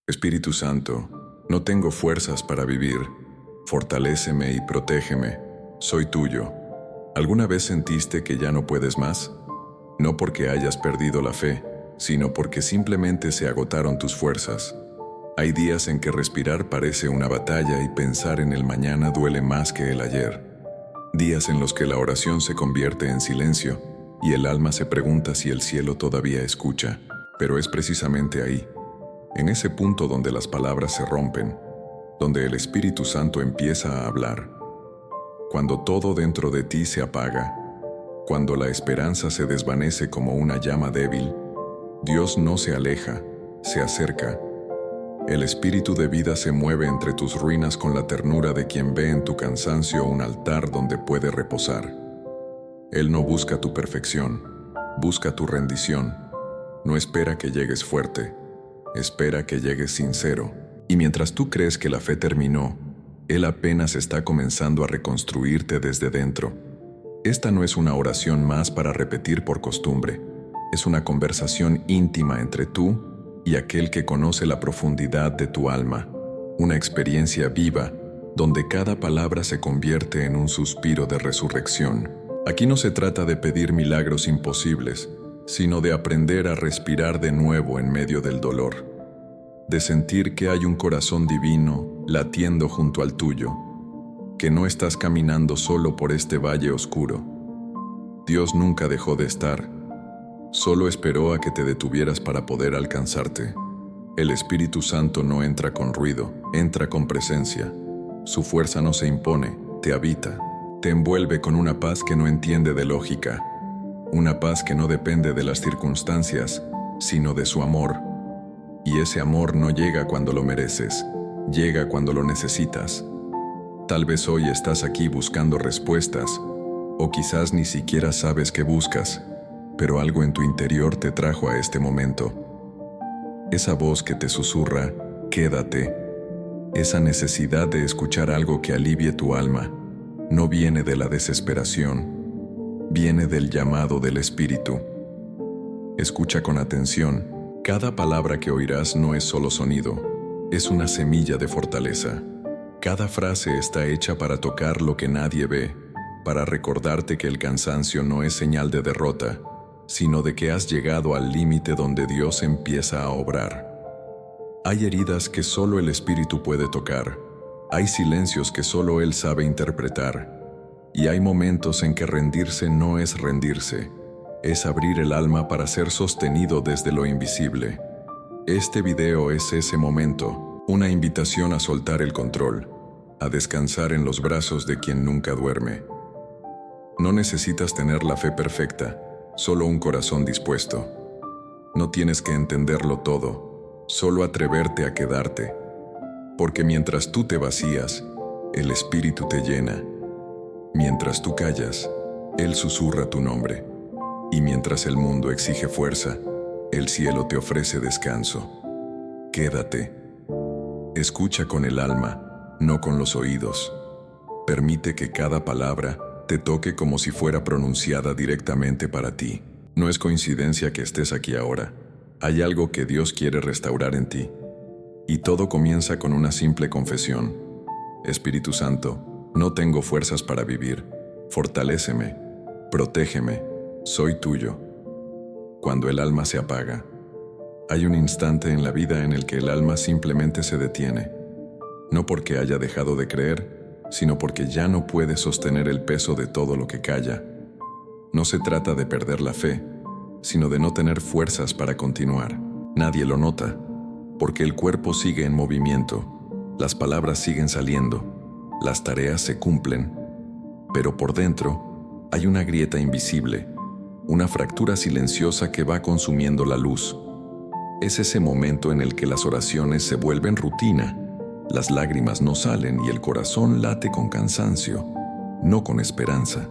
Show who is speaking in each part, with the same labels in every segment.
Speaker 1: Espíritu Santo, no tengo fuerzas para vivir. Fortaléceme y protégeme. Soy tuyo. ¿Alguna vez sentiste que ya no puedes más? No porque hayas perdido la fe, sino porque simplemente se agotaron tus fuerzas. Hay días en que respirar parece una batalla y pensar en el mañana duele más que el ayer. Días en los que la oración se convierte en silencio y el alma se pregunta si el cielo todavía escucha. Pero es precisamente ahí, en ese punto donde las palabras se rompen, donde el Espíritu Santo empieza a hablar. Cuando todo dentro de ti se apaga, cuando la esperanza se desvanece como una llama débil, Dios no se aleja, se acerca. El espíritu de vida se mueve entre tus ruinas con la ternura de quien ve en tu cansancio un altar donde puede reposar. Él no busca tu perfección, busca tu rendición. No espera que llegues fuerte, espera que llegues sincero. Y mientras tú crees que la fe terminó, Él apenas está comenzando a reconstruirte desde dentro. Esta no es una oración más para repetir por costumbre. Es una conversación íntima entre tú y aquel que conoce la profundidad de tu alma. Una experiencia viva, donde cada palabra se convierte en un suspiro de resurrección. Aquí no se trata de pedir milagros imposibles, sino de aprender a respirar de nuevo en medio del dolor. De sentir que hay un corazón divino latiendo junto al tuyo, que no estás caminando solo por este valle oscuro. Dios nunca dejó de estar, solo esperó a que te detuvieras para poder alcanzarte. El Espíritu Santo no entra con ruido, entra con presencia. Su fuerza no se impone, te habita, te envuelve con una paz que no entiende de lógica, una paz que no depende de las circunstancias, sino de su amor. Y ese amor no llega cuando lo mereces, llega cuando lo necesitas. Tal vez hoy estás aquí buscando respuestas, o quizás ni siquiera sabes qué buscas, pero algo en tu interior te trajo a este momento. Esa voz que te susurra, quédate, esa necesidad de escuchar algo que alivie tu alma, no viene de la desesperación, viene del llamado del Espíritu. Escucha con atención. Cada palabra que oirás no es solo sonido, es una semilla de fortaleza. Cada frase está hecha para tocar lo que nadie ve, para recordarte que el cansancio no es señal de derrota, sino de que has llegado al límite donde Dios empieza a obrar. Hay heridas que solo el Espíritu puede tocar, hay silencios que solo Él sabe interpretar, y hay momentos en que rendirse no es rendirse, es abrir el alma para ser sostenido desde lo invisible. Este video es ese momento, una invitación a soltar el control, a descansar en los brazos de quien nunca duerme. No necesitas tener la fe perfecta, solo un corazón dispuesto. No tienes que entenderlo todo, solo atreverte a quedarte. Porque mientras tú te vacías, el Espíritu te llena. Mientras tú callas, Él susurra tu nombre. Y mientras el mundo exige fuerza, el cielo te ofrece descanso. Quédate. Escucha con el alma, no con los oídos. Permite que cada palabra te toque como si fuera pronunciada directamente para ti. No es coincidencia que estés aquí ahora. Hay algo que Dios quiere restaurar en ti. Y todo comienza con una simple confesión. Espíritu Santo, no tengo fuerzas para vivir. Fortaléceme, protégeme, soy tuyo. Cuando el alma se apaga, hay un instante en la vida en el que el alma simplemente se detiene. No porque haya dejado de creer, sino porque ya no puede sostener el peso de todo lo que calla. No se trata de perder la fe, sino de no tener fuerzas para continuar. Nadie lo nota, porque el cuerpo sigue en movimiento, las palabras siguen saliendo, las tareas se cumplen, pero por dentro hay una grieta invisible, una fractura silenciosa que va consumiendo la luz. Es ese momento en el que las oraciones se vuelven rutina, las lágrimas no salen y el corazón late con cansancio, no con esperanza.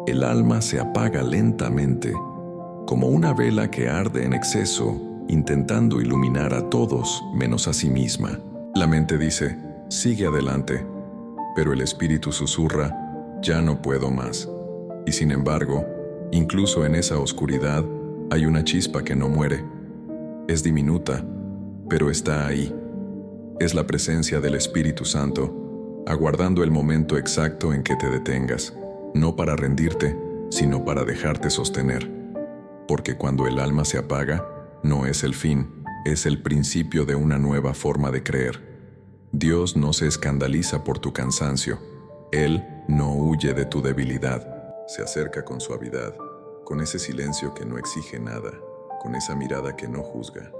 Speaker 1: El alma se apaga lentamente, como una vela que arde en exceso, intentando iluminar a todos menos a sí misma. La mente dice, sigue adelante, pero el espíritu susurra, ya no puedo más. Y sin embargo, incluso en esa oscuridad, hay una chispa que no muere. Es diminuta, pero está ahí. Es la presencia del Espíritu Santo, aguardando el momento exacto en que te detengas, no para rendirte, sino para dejarte sostener. Porque cuando el alma se apaga, no es el fin, es el principio de una nueva forma de creer. Dios no se escandaliza por tu cansancio. Él no huye de tu debilidad. Se acerca con suavidad, con ese silencio que no exige nada, con esa mirada que no juzga.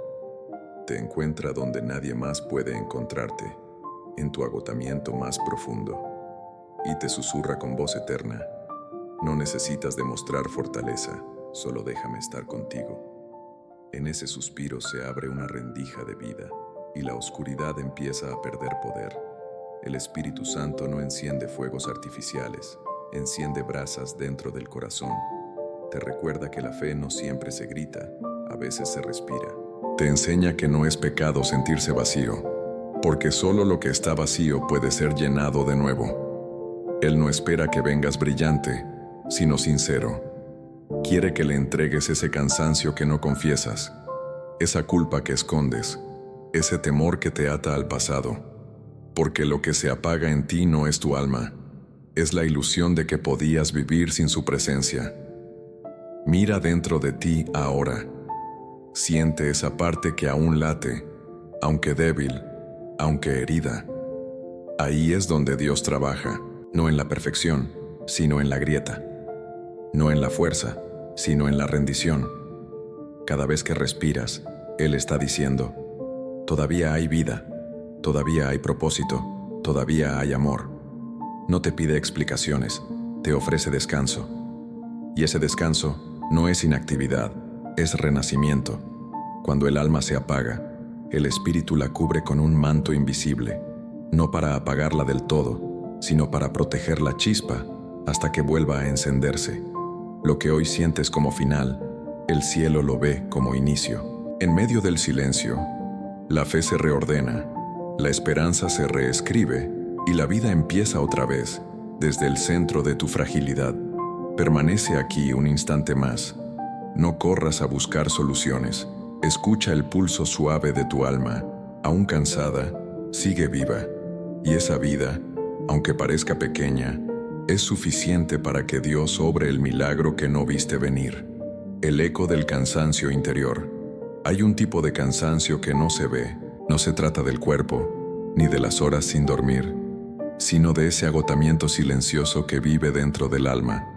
Speaker 1: Te encuentra donde nadie más puede encontrarte, en tu agotamiento más profundo. Y te susurra con voz eterna: no necesitas demostrar fortaleza, solo déjame estar contigo. En ese suspiro se abre una rendija de vida y la oscuridad empieza a perder poder. El Espíritu Santo no enciende fuegos artificiales, enciende brasas dentro del corazón. Te recuerda que la fe no siempre se grita, a veces se respira. Te enseña que no es pecado sentirse vacío, porque solo lo que está vacío puede ser llenado de nuevo. Él no espera que vengas brillante, sino sincero. Quiere que le entregues ese cansancio que no confiesas, esa culpa que escondes, ese temor que te ata al pasado, porque lo que se apaga en ti no es tu alma, es la ilusión de que podías vivir sin su presencia. Mira dentro de ti ahora. Siente esa parte que aún late, aunque débil, aunque herida. Ahí es donde Dios trabaja, no en la perfección, sino en la grieta. No en la fuerza, sino en la rendición. Cada vez que respiras, Él está diciendo: todavía hay vida, todavía hay propósito, todavía hay amor. No te pide explicaciones, te ofrece descanso. Y ese descanso no es inactividad, es renacimiento. Cuando el alma se apaga, el espíritu la cubre con un manto invisible, no para apagarla del todo, sino para proteger la chispa hasta que vuelva a encenderse. Lo que hoy sientes como final, el cielo lo ve como inicio. En medio del silencio, la fe se reordena, la esperanza se reescribe y la vida empieza otra vez, desde el centro de tu fragilidad. Permanece aquí un instante más. No corras a buscar soluciones. Escucha el pulso suave de tu alma. Aún cansada, sigue viva. Y esa vida, aunque parezca pequeña, es suficiente para que Dios obre el milagro que no viste venir. El eco del cansancio interior. Hay un tipo de cansancio que no se ve. No se trata del cuerpo, ni de las horas sin dormir, sino de ese agotamiento silencioso que vive dentro del alma.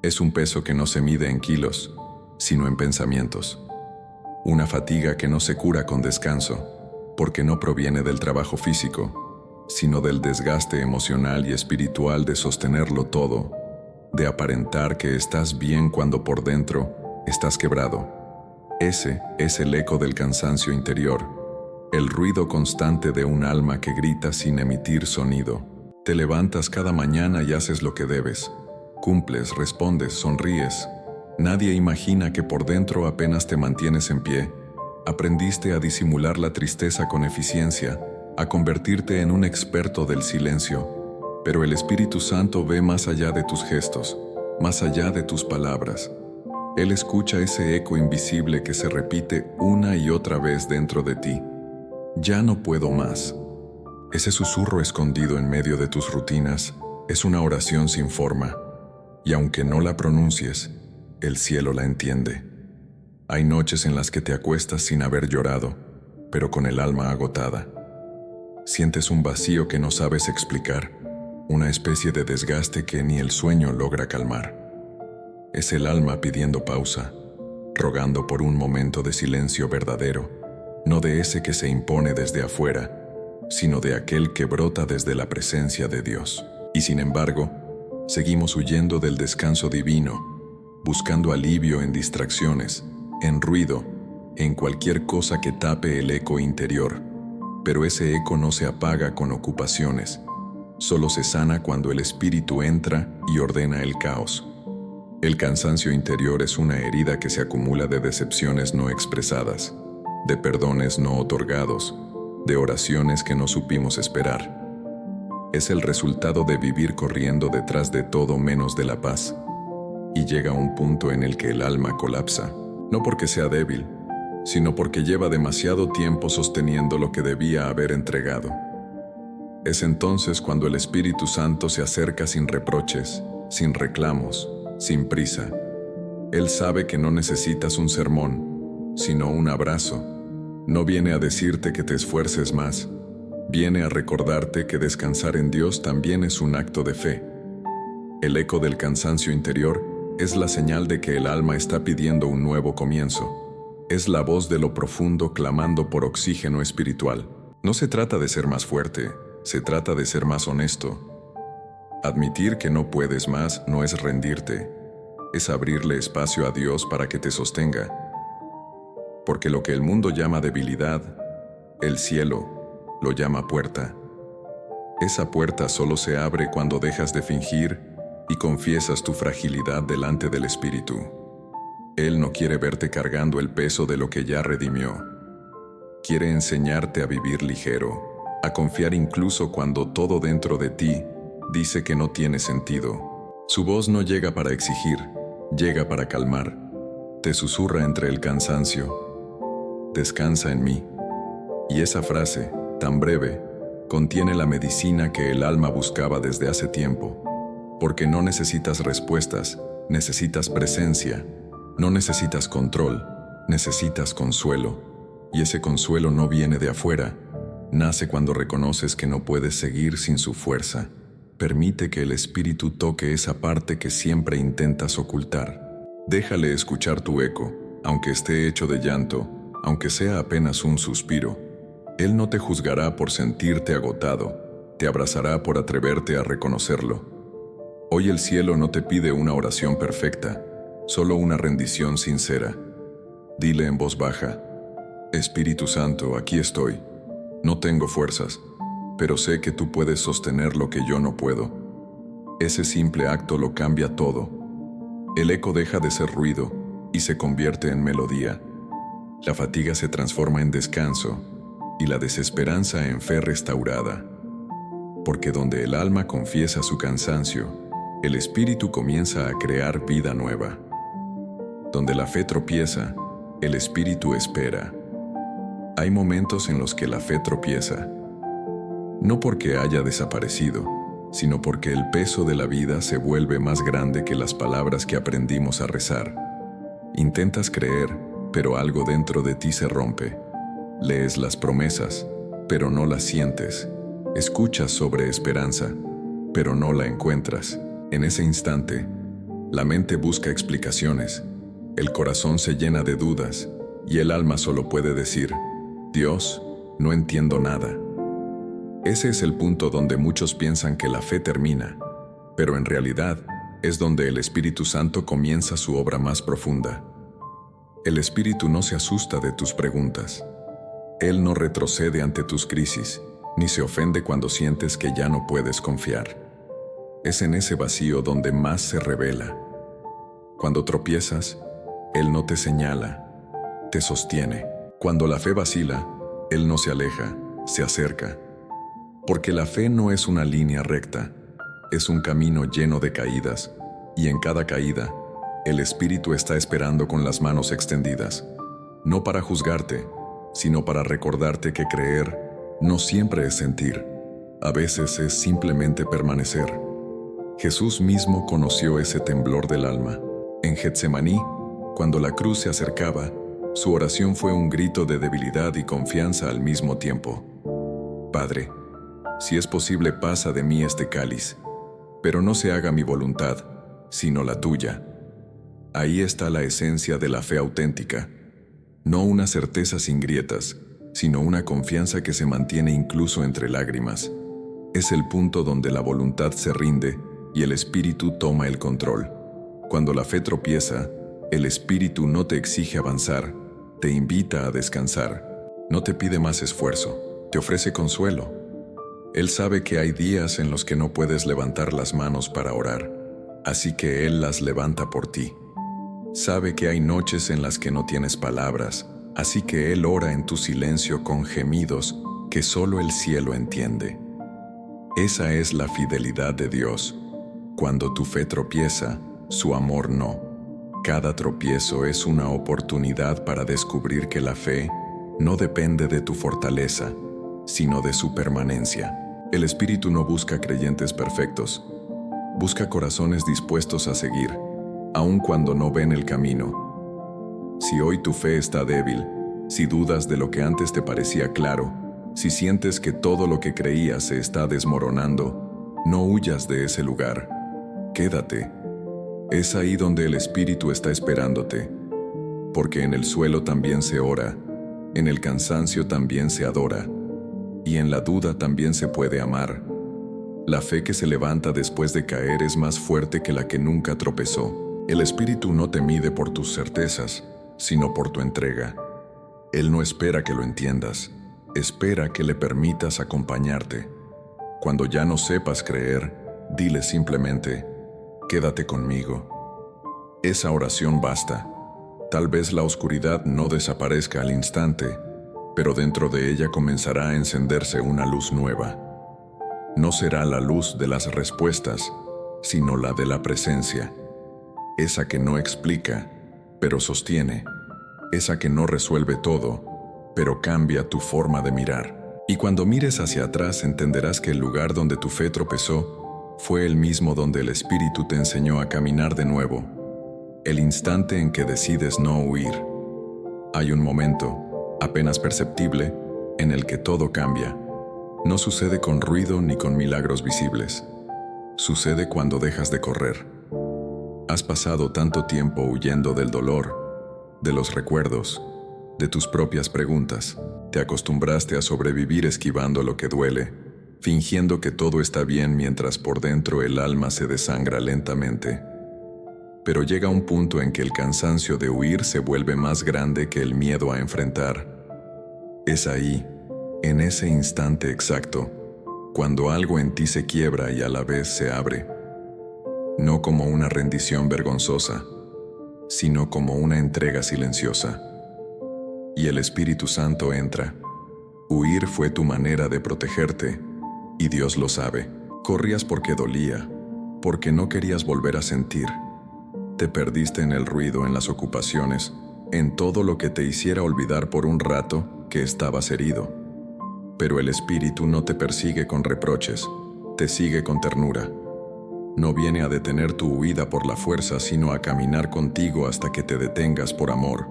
Speaker 1: Es un peso que no se mide en kilos, sino en pensamientos. Una fatiga que no se cura con descanso, porque no proviene del trabajo físico, sino del desgaste emocional y espiritual de sostenerlo todo, de aparentar que estás bien cuando por dentro estás quebrado. Ese es el eco del cansancio interior, el ruido constante de un alma que grita sin emitir sonido. Te levantas cada mañana y haces lo que debes. Cumples, respondes, sonríes. Nadie imagina que por dentro apenas te mantienes en pie. Aprendiste a disimular la tristeza con eficiencia, a convertirte en un experto del silencio. Pero el Espíritu Santo ve más allá de tus gestos, más allá de tus palabras. Él escucha ese eco invisible que se repite una y otra vez dentro de ti. Ya no puedo más. Ese susurro escondido en medio de tus rutinas es una oración sin forma, y aunque no la pronuncies, el cielo la entiende. Hay noches en las que te acuestas sin haber llorado, pero con el alma agotada. Sientes un vacío que no sabes explicar, una especie de desgaste que ni el sueño logra calmar. Es el alma pidiendo pausa, rogando por un momento de silencio verdadero, no de ese que se impone desde afuera, sino de aquel que brota desde la presencia de Dios. Y sin embargo, seguimos huyendo del descanso divino, buscando alivio en distracciones, en ruido, en cualquier cosa que tape el eco interior. Pero ese eco no se apaga con ocupaciones, solo se sana cuando el espíritu entra y ordena el caos. El cansancio interior es una herida que se acumula de decepciones no expresadas, de perdones no otorgados, de oraciones que no supimos esperar. Es el resultado de vivir corriendo detrás de todo menos de la paz. Y llega un punto en el que el alma colapsa, no porque sea débil, sino porque lleva demasiado tiempo sosteniendo lo que debía haber entregado. Es entonces cuando el Espíritu Santo se acerca sin reproches, sin reclamos, sin prisa. Él sabe que no necesitas un sermón, sino un abrazo. No viene a decirte que te esfuerces más, viene a recordarte que descansar en Dios también es un acto de fe. El eco del cansancio interior es la señal de que el alma está pidiendo un nuevo comienzo. Es la voz de lo profundo clamando por oxígeno espiritual. No se trata de ser más fuerte, se trata de ser más honesto. Admitir que no puedes más no es rendirte, es abrirle espacio a Dios para que te sostenga. Porque lo que el mundo llama debilidad, el cielo lo llama puerta. Esa puerta solo se abre cuando dejas de fingir y confiesas tu fragilidad delante del Espíritu. Él no quiere verte cargando el peso de lo que ya redimió. Quiere enseñarte a vivir ligero, a confiar incluso cuando todo dentro de ti dice que no tiene sentido. Su voz no llega para exigir, llega para calmar. Te susurra entre el cansancio. Descansa en mí. Y esa frase, tan breve, contiene la medicina que el alma buscaba desde hace tiempo. Porque no necesitas respuestas, necesitas presencia. No necesitas control, necesitas consuelo. Y ese consuelo no viene de afuera, nace cuando reconoces que no puedes seguir sin su fuerza. Permite que el Espíritu toque esa parte que siempre intentas ocultar. Déjale escuchar tu eco, aunque esté hecho de llanto, aunque sea apenas un suspiro. Él no te juzgará por sentirte agotado, te abrazará por atreverte a reconocerlo. Hoy el cielo no te pide una oración perfecta, solo una rendición sincera. Dile en voz baja: Espíritu Santo, aquí estoy. No tengo fuerzas, pero sé que tú puedes sostener lo que yo no puedo. Ese simple acto lo cambia todo. El eco deja de ser ruido y se convierte en melodía. La fatiga se transforma en descanso y la desesperanza en fe restaurada. Porque donde el alma confiesa su cansancio, el espíritu comienza a crear vida nueva. Donde la fe tropieza, el espíritu espera. Hay momentos en los que la fe tropieza, no porque haya desaparecido, sino porque el peso de la vida se vuelve más grande que las palabras que aprendimos a rezar. Intentas creer, pero algo dentro de ti se rompe. Lees las promesas, pero no las sientes. Escuchas sobre esperanza, pero no la encuentras. En ese instante, la mente busca explicaciones, el corazón se llena de dudas, y el alma solo puede decir: Dios, no entiendo nada. Ese es el punto donde muchos piensan que la fe termina, pero en realidad es donde el Espíritu Santo comienza su obra más profunda. El Espíritu no se asusta de tus preguntas. Él no retrocede ante tus crisis, ni se ofende cuando sientes que ya no puedes confiar. Es en ese vacío donde más se revela. Cuando tropiezas, Él no te señala, te sostiene. Cuando la fe vacila, Él no se aleja, se acerca. Porque la fe no es una línea recta, es un camino lleno de caídas, y en cada caída, el Espíritu está esperando con las manos extendidas, no para juzgarte, sino para recordarte que creer no siempre es sentir, a veces es simplemente permanecer. Jesús mismo conoció ese temblor del alma. En Getsemaní, cuando la cruz se acercaba, su oración fue un grito de debilidad y confianza al mismo tiempo. Padre, si es posible, pasa de mí este cáliz, pero no se haga mi voluntad, sino la tuya. Ahí está la esencia de la fe auténtica. No una certeza sin grietas, sino una confianza que se mantiene incluso entre lágrimas. Es el punto donde la voluntad se rinde y el espíritu toma el control. Cuando la fe tropieza, el espíritu no te exige avanzar, te invita a descansar. No te pide más esfuerzo, te ofrece consuelo. Él sabe que hay días en los que no puedes levantar las manos para orar, así que Él las levanta por ti. Sabe que hay noches en las que no tienes palabras, así que Él ora en tu silencio con gemidos que solo el cielo entiende. Esa es la fidelidad de Dios. Cuando tu fe tropieza, su amor no. Cada tropiezo es una oportunidad para descubrir que la fe no depende de tu fortaleza, sino de su permanencia. El Espíritu no busca creyentes perfectos, busca corazones dispuestos a seguir, aun cuando no ven el camino. Si hoy tu fe está débil, si dudas de lo que antes te parecía claro, si sientes que todo lo que creías se está desmoronando, no huyas de ese lugar. Quédate. Es ahí donde el Espíritu está esperándote, porque en el suelo también se ora, en el cansancio también se adora, y en la duda también se puede amar. La fe que se levanta después de caer es más fuerte que la que nunca tropezó. El Espíritu no te mide por tus certezas, sino por tu entrega. Él no espera que lo entiendas, espera que le permitas acompañarte. Cuando ya no sepas creer, dile simplemente: quédate conmigo. Esa oración basta. Tal vez la oscuridad no desaparezca al instante, pero dentro de ella comenzará a encenderse una luz nueva. No será la luz de las respuestas, sino la de la presencia. Esa que no explica, pero sostiene. Esa que no resuelve todo, pero cambia tu forma de mirar. Y cuando mires hacia atrás entenderás que el lugar donde tu fe tropezó fue el mismo donde el Espíritu te enseñó a caminar de nuevo. El instante en que decides no huir. Hay un momento, apenas perceptible, en el que todo cambia. No sucede con ruido ni con milagros visibles. Sucede cuando dejas de correr. Has pasado tanto tiempo huyendo del dolor, de los recuerdos, de tus propias preguntas. Te acostumbraste a sobrevivir esquivando lo que duele, fingiendo que todo está bien mientras por dentro el alma se desangra lentamente. Pero llega un punto en que el cansancio de huir se vuelve más grande que el miedo a enfrentar. Es ahí, en ese instante exacto, cuando algo en ti se quiebra y a la vez se abre. No como una rendición vergonzosa, sino como una entrega silenciosa. Y el Espíritu Santo entra. Huir fue tu manera de protegerte, y Dios lo sabe. Corrías porque dolía, porque no querías volver a sentir. Te perdiste en el ruido, en las ocupaciones, en todo lo que te hiciera olvidar por un rato que estabas herido. Pero el Espíritu no te persigue con reproches, te sigue con ternura. No viene a detener tu huida por la fuerza, sino a caminar contigo hasta que te detengas por amor,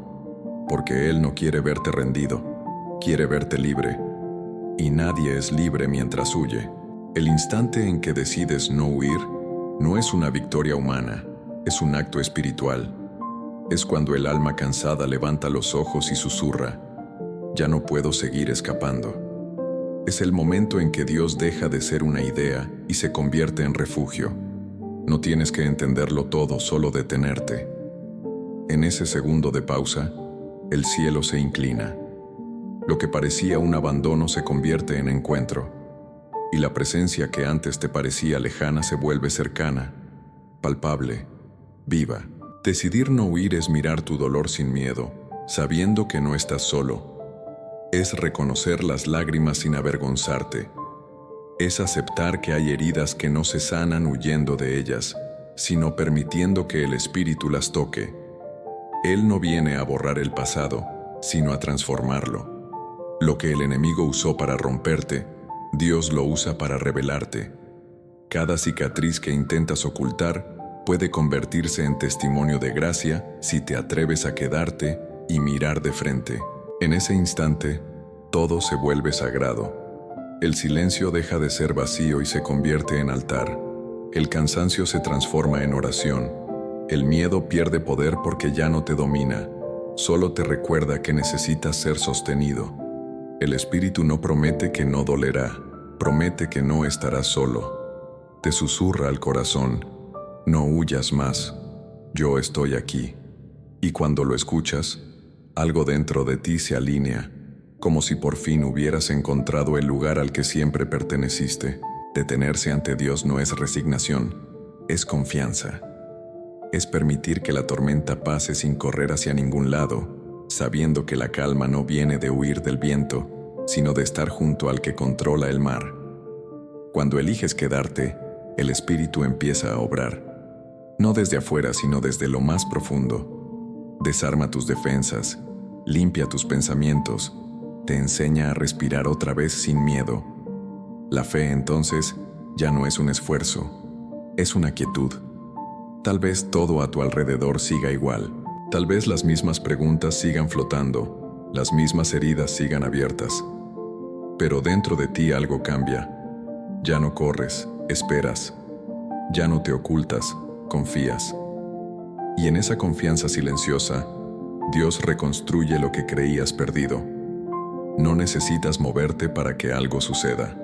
Speaker 1: porque Él no quiere verte rendido, quiere verte libre. Y nadie es libre mientras huye. El instante en que decides no huir no es una victoria humana, es un acto espiritual. Es cuando el alma cansada levanta los ojos y susurra: ya no puedo seguir escapando. Es el momento en que Dios deja de ser una idea y se convierte en refugio. No tienes que entenderlo todo, solo detenerte. En ese segundo de pausa, el cielo se inclina. Lo que parecía un abandono se convierte en encuentro, y la presencia que antes te parecía lejana se vuelve cercana, palpable, viva. Decidir no huir es mirar tu dolor sin miedo, sabiendo que no estás solo. Es reconocer las lágrimas sin avergonzarte. Es aceptar que hay heridas que no se sanan huyendo de ellas, sino permitiendo que el Espíritu las toque. Él no viene a borrar el pasado, sino a transformarlo. Lo que el enemigo usó para romperte, Dios lo usa para revelarte. Cada cicatriz que intentas ocultar puede convertirse en testimonio de gracia si te atreves a quedarte y mirar de frente. En ese instante, todo se vuelve sagrado. El silencio deja de ser vacío y se convierte en altar. El cansancio se transforma en oración. El miedo pierde poder porque ya no te domina. Solo te recuerda que necesitas ser sostenido. El Espíritu no promete que no dolerá, promete que no estarás solo. Te susurra al corazón: no huyas más, yo estoy aquí. Y cuando lo escuchas, algo dentro de ti se alinea, como si por fin hubieras encontrado el lugar al que siempre perteneciste. Detenerse ante Dios no es resignación, es confianza. Es permitir que la tormenta pase sin correr hacia ningún lado, sabiendo que la calma no viene de huir del viento, sino de estar junto al que controla el mar. Cuando eliges quedarte, el Espíritu empieza a obrar. no desde afuera, sino desde lo más profundo. Desarma tus defensas, limpia tus pensamientos, te enseña a respirar otra vez sin miedo. La fe, entonces, ya no es un esfuerzo, es una quietud. Tal vez todo a tu alrededor siga igual, tal vez las mismas preguntas sigan flotando, las mismas heridas sigan abiertas. Pero dentro de ti algo cambia. Ya no corres, esperas. Ya no te ocultas, confías. Y en esa confianza silenciosa, Dios reconstruye lo que creías perdido. No necesitas moverte para que algo suceda.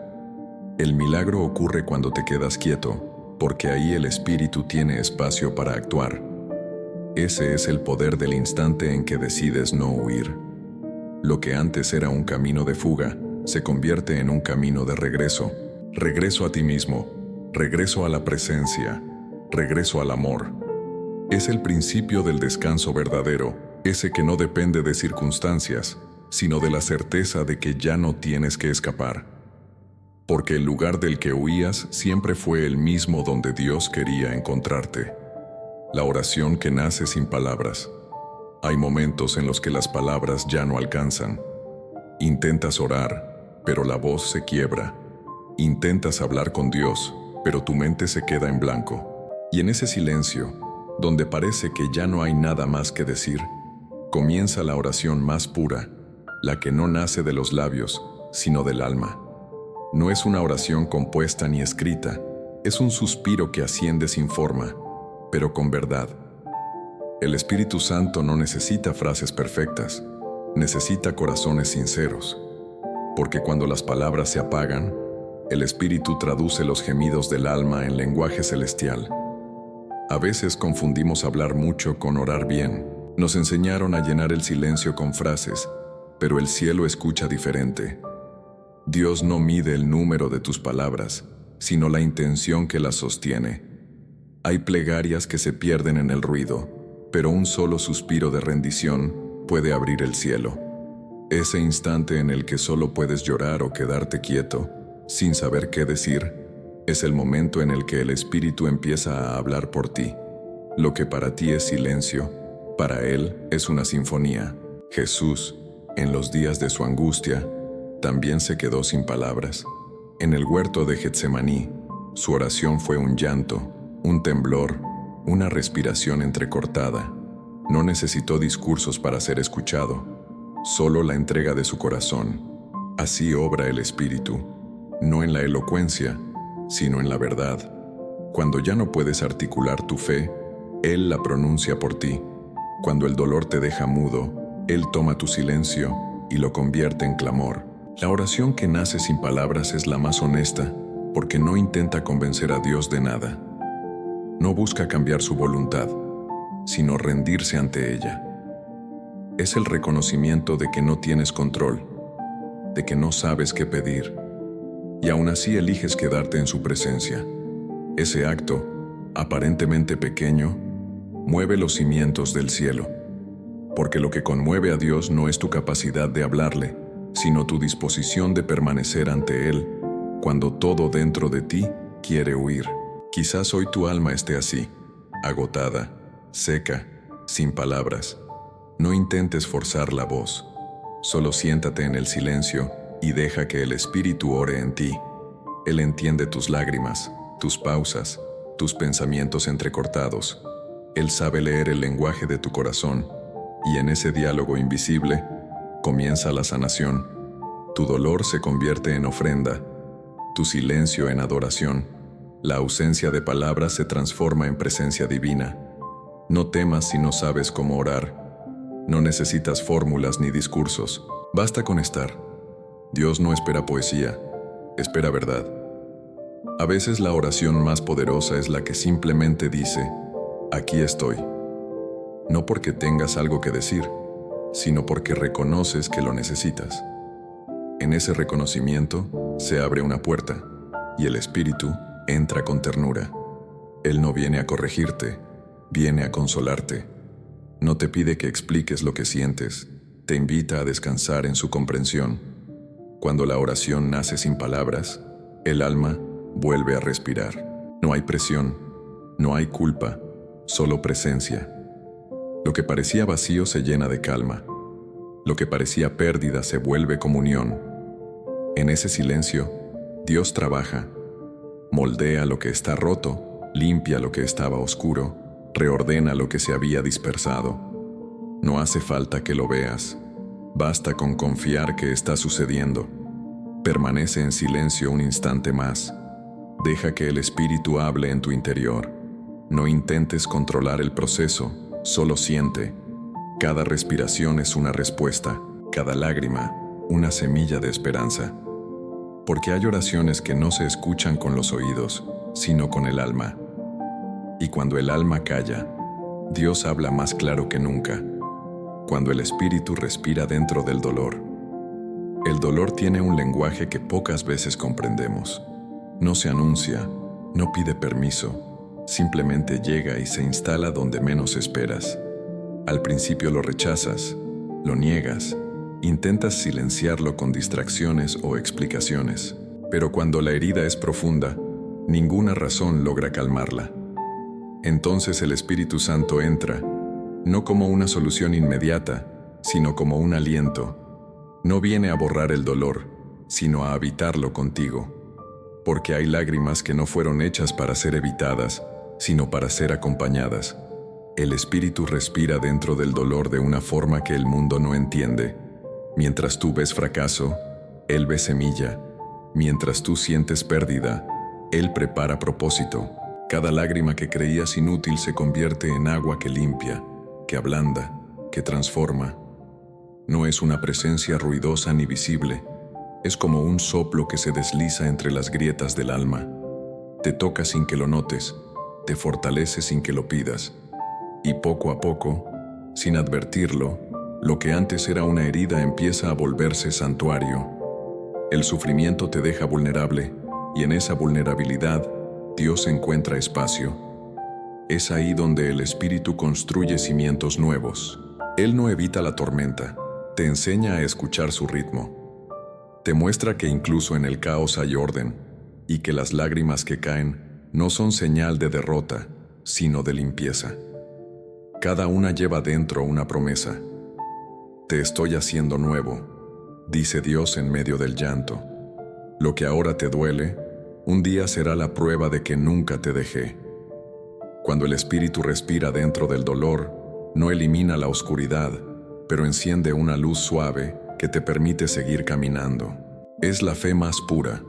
Speaker 1: El milagro ocurre cuando te quedas quieto, porque ahí el Espíritu tiene espacio para actuar. Ese es el poder del instante en que decides no huir. Lo que antes era un camino de fuga, se convierte en un camino de regreso. Regreso a ti mismo, regreso a la presencia, regreso al amor. Es el principio del descanso verdadero, ese que no depende de circunstancias, sino de la certeza de que ya no tienes que escapar. Porque el lugar del que huías siempre fue el mismo donde Dios quería encontrarte. La oración que nace sin palabras. Hay momentos en los que las palabras ya no alcanzan. Intentas orar, pero la voz se quiebra. Intentas hablar con Dios, pero tu mente se queda en blanco. Y en ese silencio, donde parece que ya no hay nada más que decir, comienza la oración más pura, la que no nace de los labios, sino del alma. No es una oración compuesta ni escrita, es un suspiro que asciende sin forma, pero con verdad. El Espíritu Santo no necesita frases perfectas, necesita corazones sinceros. Porque cuando las palabras se apagan, el Espíritu traduce los gemidos del alma en lenguaje celestial. A veces confundimos hablar mucho con orar bien. Nos enseñaron a llenar el silencio con frases, pero el cielo escucha diferente. Dios no mide el número de tus palabras, sino la intención que las sostiene. Hay plegarias que se pierden en el ruido, pero un solo suspiro de rendición puede abrir el cielo. Ese instante en el que solo puedes llorar o quedarte quieto, sin saber qué decir, es el momento en el que el Espíritu empieza a hablar por ti. Lo que para ti es silencio, para Él es una sinfonía. Jesús, en los días de su angustia, también se quedó sin palabras. En el huerto de Getsemaní, su oración fue un llanto, un temblor, una respiración entrecortada. No necesitó discursos para ser escuchado, solo la entrega de su corazón. Así obra el Espíritu, no en la elocuencia, sino en la verdad. Cuando ya no puedes articular tu fe, Él la pronuncia por ti. Cuando el dolor te deja mudo, Él toma tu silencio y lo convierte en clamor. La oración que nace sin palabras es la más honesta, porque no intenta convencer a Dios de nada. No busca cambiar su voluntad, sino rendirse ante ella. Es el reconocimiento de que no tienes control, de que no sabes qué pedir, y aún así eliges quedarte en su presencia. Ese acto, aparentemente pequeño, mueve los cimientos del cielo, porque lo que conmueve a Dios no es tu capacidad de hablarle, sino tu disposición de permanecer ante Él cuando todo dentro de ti quiere huir. Quizás hoy tu alma esté así, agotada, seca, sin palabras. No intentes forzar la voz, solo siéntate en el silencio y deja que el Espíritu ore en ti. Él entiende tus lágrimas, tus pausas, tus pensamientos entrecortados. Él sabe leer el lenguaje de tu corazón, y en ese diálogo invisible comienza la sanación. Tu dolor se convierte en ofrenda, tu silencio en adoración. La ausencia de palabras se transforma en presencia divina. No temas si no sabes cómo orar. No necesitas fórmulas ni discursos. Basta con estar. Dios no espera poesía, espera verdad. A veces la oración más poderosa es la que simplemente dice, aquí estoy. No porque tengas algo que decir, sino porque reconoces que lo necesitas. En ese reconocimiento se abre una puerta y el Espíritu entra con ternura. Él no viene a corregirte, viene a consolarte. No te pide que expliques lo que sientes, te invita a descansar en su comprensión. Cuando la oración nace sin palabras, el alma vuelve a respirar. No hay presión, no hay culpa, solo presencia. Lo que parecía vacío se llena de calma. Lo que parecía pérdida se vuelve comunión. En ese silencio, Dios trabaja, moldea lo que está roto, limpia lo que estaba oscuro, reordena lo que se había dispersado. No hace falta que lo veas, basta con confiar que está sucediendo. Permanece en silencio un instante más. Deja que el Espíritu hable en tu interior. No intentes controlar el proceso, solo siente. Cada respiración es una respuesta, cada lágrima, una semilla de esperanza. Porque hay oraciones que no se escuchan con los oídos, sino con el alma. Y cuando el alma calla, Dios habla más claro que nunca. Cuando el Espíritu respira dentro del dolor. El dolor tiene un lenguaje que pocas veces comprendemos. No se anuncia, no pide permiso, simplemente llega y se instala donde menos esperas. Al principio lo rechazas, lo niegas, intentas silenciarlo con distracciones o explicaciones, pero cuando la herida es profunda, ninguna razón logra calmarla. Entonces el Espíritu Santo entra, no como una solución inmediata, sino como un aliento. No viene a borrar el dolor, sino a habitarlo contigo, porque hay lágrimas que no fueron hechas para ser evitadas, sino para ser acompañadas. El Espíritu respira dentro del dolor de una forma que el mundo no entiende. Mientras tú ves fracaso, Él ve semilla. Mientras tú sientes pérdida, Él prepara propósito. Cada lágrima que creías inútil se convierte en agua que limpia, que ablanda, que transforma. No es una presencia ruidosa ni visible. Es como un soplo que se desliza entre las grietas del alma. Te toca sin que lo notes, te fortalece sin que lo pidas. Y poco a poco, sin advertirlo, lo que antes era una herida empieza a volverse santuario. El sufrimiento te deja vulnerable, y en esa vulnerabilidad, Dios encuentra espacio. Es ahí donde el Espíritu construye cimientos nuevos. Él no evita la tormenta, te enseña a escuchar su ritmo. Te muestra que incluso en el caos hay orden, y que las lágrimas que caen no son señal de derrota, sino de limpieza. Cada una lleva dentro una promesa. Te estoy haciendo nuevo, dice Dios en medio del llanto. Lo que ahora te duele, un día será la prueba de que nunca te dejé. Cuando el Espíritu respira dentro del dolor, no elimina la oscuridad, pero enciende una luz suave que te permite seguir caminando. Es la fe más pura,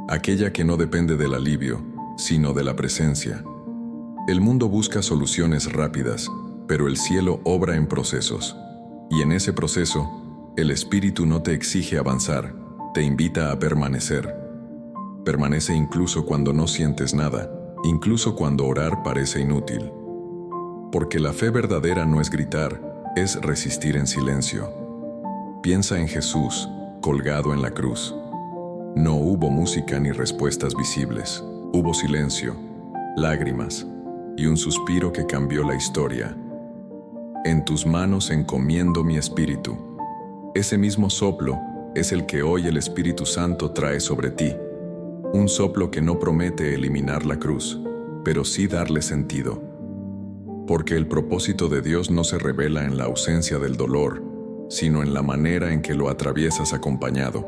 Speaker 1: aquella que no depende del alivio, sino de la presencia. El mundo busca soluciones rápidas, pero el cielo obra en procesos. Y en ese proceso, el Espíritu no te exige avanzar, te invita a permanecer. Permanece incluso cuando no sientes nada, incluso cuando orar parece inútil. Porque la fe verdadera no es gritar, es resistir en silencio. Piensa en Jesús, colgado en la cruz. No hubo música ni respuestas visibles. Hubo silencio, lágrimas y un suspiro que cambió la historia. En tus manos encomiendo mi espíritu. Ese mismo soplo es el que hoy el Espíritu Santo trae sobre ti. Un soplo que no promete eliminar la cruz, pero sí darle sentido. Porque el propósito de Dios no se revela en la ausencia del dolor, sino en la manera en que lo atraviesas acompañado.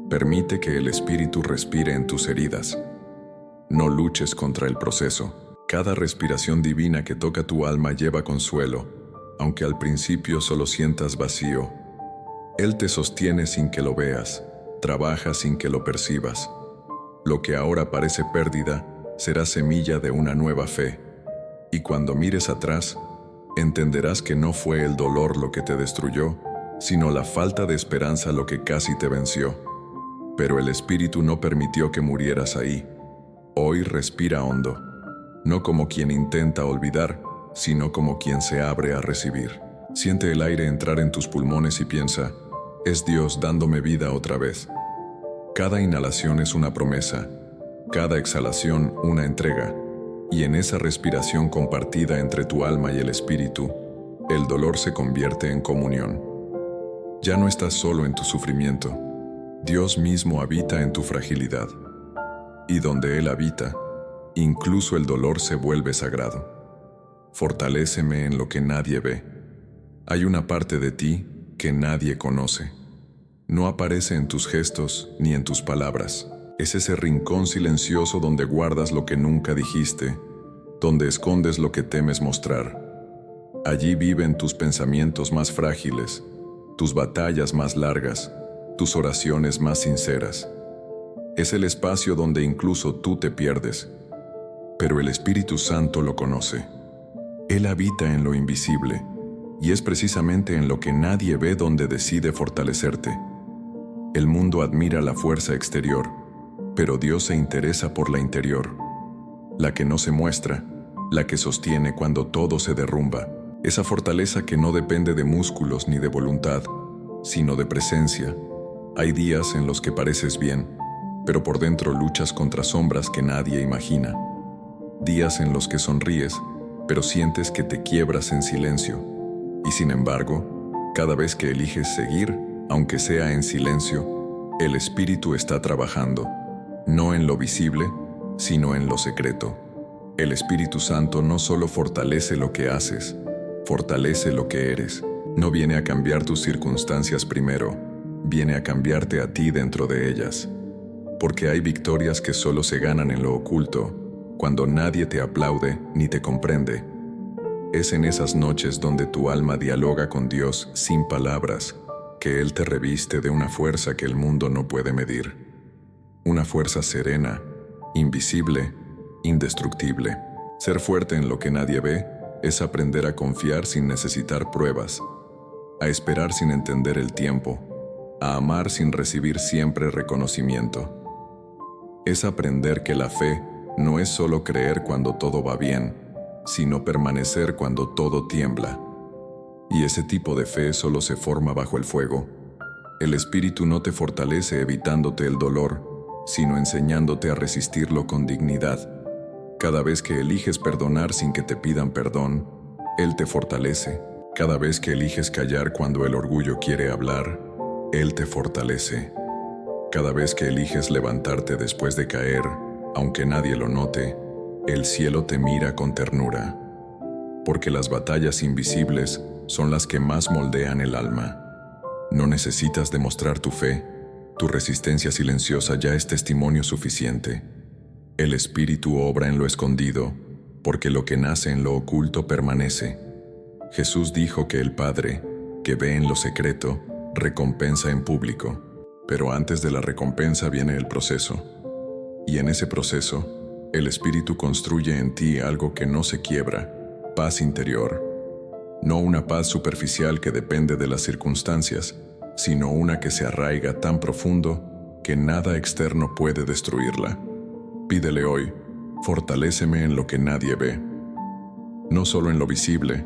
Speaker 1: Permite que el Espíritu respire en tus heridas. No luches contra el proceso. Cada respiración divina que toca tu alma lleva consuelo, aunque al principio solo sientas vacío. Él te sostiene sin que lo veas, trabaja sin que lo percibas. Lo que ahora parece pérdida será semilla de una nueva fe. Y cuando mires atrás, entenderás que no fue el dolor lo que te destruyó, sino la falta de esperanza lo que casi te venció. Pero el Espíritu no permitió que murieras ahí. Hoy respira hondo, no como quien intenta olvidar, sino como quien se abre a recibir. Siente el aire entrar en tus pulmones y piensa, es Dios dándome vida otra vez. Cada inhalación es una promesa, cada exhalación una entrega, y en esa respiración compartida entre tu alma y el Espíritu, el dolor se convierte en comunión. Ya no estás solo en tu sufrimiento, Dios mismo habita en tu fragilidad. Y donde Él habita, incluso el dolor se vuelve sagrado. Fortaléceme en lo que nadie ve. Hay una parte de ti que nadie conoce. No aparece en tus gestos ni en tus palabras. Es ese rincón silencioso donde guardas lo que nunca dijiste, donde escondes lo que temes mostrar. Allí viven tus pensamientos más frágiles, tus batallas más largas, tus oraciones más sinceras. Es el espacio donde incluso tú te pierdes, pero el Espíritu Santo lo conoce. Él habita en lo invisible, y es precisamente en lo que nadie ve donde decide fortalecerte. El mundo admira la fuerza exterior, pero Dios se interesa por la interior, la que no se muestra, la que sostiene cuando todo se derrumba, esa fortaleza que no depende de músculos ni de voluntad, sino de presencia. Hay días en los que pareces bien, pero por dentro luchas contra sombras que nadie imagina. Días en los que sonríes, pero sientes que te quiebras en silencio. Y sin embargo, cada vez que eliges seguir, aunque sea en silencio, el Espíritu está trabajando, no en lo visible, sino en lo secreto. El Espíritu Santo no solo fortalece lo que haces, fortalece lo que eres. No viene a cambiar tus circunstancias primero, viene a cambiarte a ti dentro de ellas. Porque hay victorias que solo se ganan en lo oculto, cuando nadie te aplaude ni te comprende. Es en esas noches donde tu alma dialoga con Dios sin palabras, que Él te reviste de una fuerza que el mundo no puede medir. Una fuerza serena, invisible, indestructible. Ser fuerte en lo que nadie ve es aprender a confiar sin necesitar pruebas, a esperar sin entender el tiempo, a amar sin recibir siempre reconocimiento. Es aprender que la fe no es solo creer cuando todo va bien, sino permanecer cuando todo tiembla. Y ese tipo de fe solo se forma bajo el fuego. El Espíritu no te fortalece evitándote el dolor, sino enseñándote a resistirlo con dignidad. Cada vez que eliges perdonar sin que te pidan perdón, Él te fortalece. Cada vez que eliges callar cuando el orgullo quiere hablar, Él te fortalece. Cada vez que eliges levantarte después de caer, aunque nadie lo note, el cielo te mira con ternura. Porque las batallas invisibles son las que más moldean el alma. No necesitas demostrar tu fe, tu resistencia silenciosa ya es testimonio suficiente. El Espíritu obra en lo escondido, porque lo que nace en lo oculto permanece. Jesús dijo que el Padre, que ve en lo secreto, recompensa en público. Pero antes de la recompensa viene el proceso. Y en ese proceso, el Espíritu construye en ti algo que no se quiebra, paz interior. No una paz superficial que depende de las circunstancias, sino una que se arraiga tan profundo que nada externo puede destruirla. Pídele hoy, fortaléceme en lo que nadie ve. No solo en lo visible,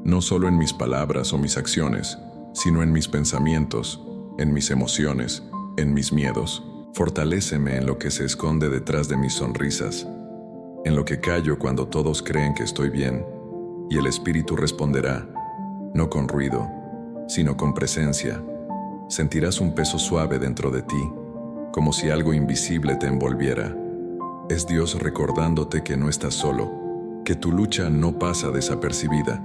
Speaker 1: no solo en mis palabras o mis acciones, sino en mis pensamientos, en mis emociones, en mis miedos. Fortaléceme en lo que se esconde detrás de mis sonrisas, en lo que callo cuando todos creen que estoy bien, y el Espíritu responderá, no con ruido, sino con presencia. Sentirás un peso suave dentro de ti, como si algo invisible te envolviera. Es Dios recordándote que no estás solo, que tu lucha no pasa desapercibida.